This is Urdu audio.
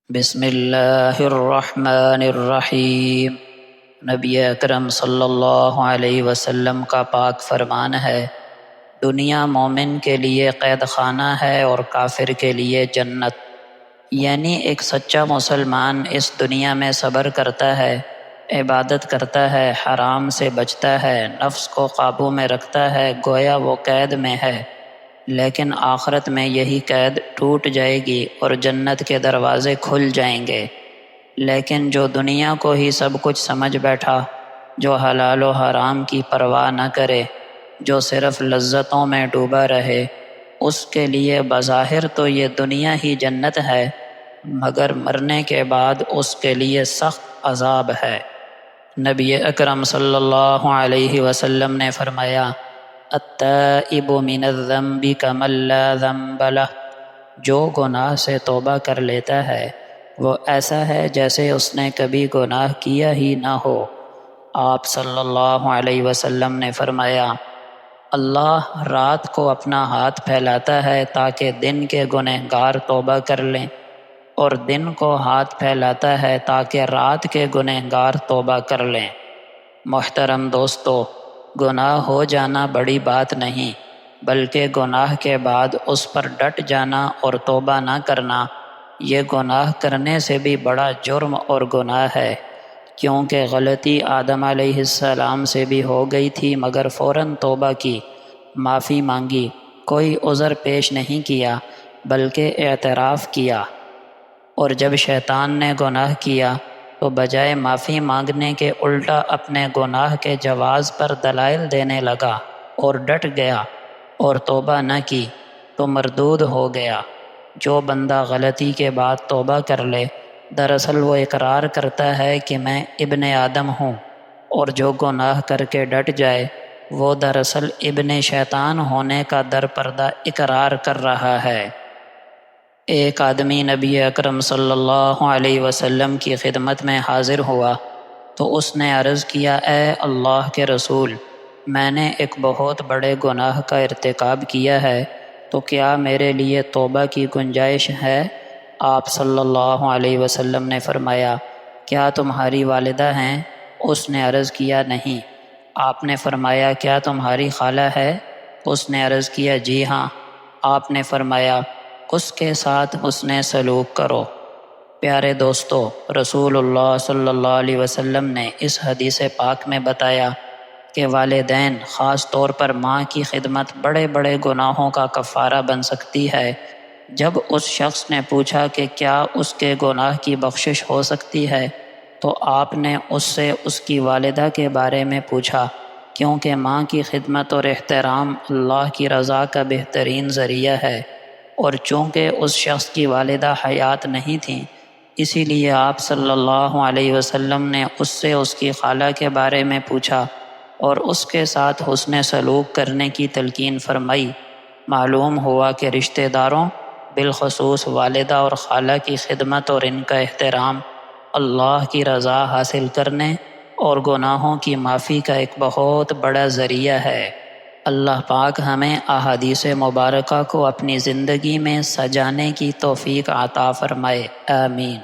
بسم اللہ الرحمن الرحیم۔ نبی اکرم صلی اللہ علیہ وسلم کا پاک فرمان ہے، دنیا مومن کے لیے قید خانہ ہے اور کافر کے لیے جنت۔ یعنی ایک سچا مسلمان اس دنیا میں صبر کرتا ہے، عبادت کرتا ہے، حرام سے بچتا ہے، نفس کو قابو میں رکھتا ہے، گویا وہ قید میں ہے، لیکن آخرت میں یہی قید ٹوٹ جائے گی اور جنت کے دروازے کھل جائیں گے۔ لیکن جو دنیا کو ہی سب کچھ سمجھ بیٹھا، جو حلال و حرام کی پرواہ نہ کرے، جو صرف لذتوں میں ڈوبا رہے، اس کے لیے بظاہر تو یہ دنیا ہی جنت ہے، مگر مرنے کے بعد اس کے لیے سخت عذاب ہے۔ نبی اکرم صلی اللہ علیہ وسلم نے فرمایا، التائب من الذنب کمن لا ذنب لہ، جو گناہ سے توبہ کر لیتا ہے وہ ایسا ہے جیسے اس نے کبھی گناہ کیا ہی نہ ہو۔ آپ صلی اللہ علیہ وسلم نے فرمایا، اللہ رات کو اپنا ہاتھ پھیلاتا ہے تاکہ دن کے گنہگار توبہ کر لیں، اور دن کو ہاتھ پھیلاتا ہے تاکہ رات کے گنہگار توبہ کر لیں۔ محترم دوستو، گناہ ہو جانا بڑی بات نہیں، بلکہ گناہ کے بعد اس پر ڈٹ جانا اور توبہ نہ کرنا، یہ گناہ کرنے سے بھی بڑا جرم اور گناہ ہے، کیونکہ غلطی آدم علیہ السلام سے بھی ہو گئی تھی مگر فوراً توبہ کی، معافی مانگی، کوئی عذر پیش نہیں کیا بلکہ اعتراف کیا۔ اور جب شیطان نے گناہ کیا تو بجائے معافی مانگنے کے الٹا اپنے گناہ کے جواز پر دلائل دینے لگا اور ڈٹ گیا اور توبہ نہ کی تو مردود ہو گیا۔ جو بندہ غلطی کے بعد توبہ کر لے، دراصل وہ اقرار کرتا ہے کہ میں ابن آدم ہوں، اور جو گناہ کر کے ڈٹ جائے وہ دراصل ابن شیطان ہونے کا درپردہ اقرار کر رہا ہے۔ ایک آدمی نبی اکرم صلی اللہ علیہ وسلم کی خدمت میں حاضر ہوا تو اس نے عرض کیا، اے اللہ کے رسول، میں نے ایک بہت بڑے گناہ کا ارتکاب کیا ہے، تو کیا میرے لیے توبہ کی گنجائش ہے؟ آپ صلی اللہ علیہ وسلم نے فرمایا، کیا تمہاری والدہ ہیں؟ اس نے عرض کیا، نہیں۔ آپ نے فرمایا، کیا تمہاری خالہ ہے؟ اس نے عرض کیا، جی ہاں۔ آپ نے فرمایا، اس کے ساتھ حسن سلوک کرو۔ پیارے دوستو، رسول اللہ صلی اللہ علیہ وسلم نے اس حدیث پاک میں بتایا کہ والدین، خاص طور پر ماں کی خدمت بڑے بڑے گناہوں کا کفارہ بن سکتی ہے۔ جب اس شخص نے پوچھا کہ کیا اس کے گناہ کی بخشش ہو سکتی ہے تو آپ نے اس سے اس کی والدہ کے بارے میں پوچھا، کیونکہ ماں کی خدمت اور احترام اللہ کی رضا کا بہترین ذریعہ ہے، اور چونکہ اس شخص کی والدہ حیات نہیں تھیں، اسی لیے آپ صلی اللہ علیہ وسلم نے اس سے اس کی خالہ کے بارے میں پوچھا اور اس کے ساتھ حسن سلوک کرنے کی تلقین فرمائی۔ معلوم ہوا کہ رشتہ داروں، بالخصوص والدہ اور خالہ کی خدمت اور ان کا احترام اللہ کی رضا حاصل کرنے اور گناہوں کی معافی کا ایک بہت بڑا ذریعہ ہے۔ اللہ پاک ہمیں احادیث مبارکہ کو اپنی زندگی میں سجانے کی توفیق عطا فرمائے، آمین۔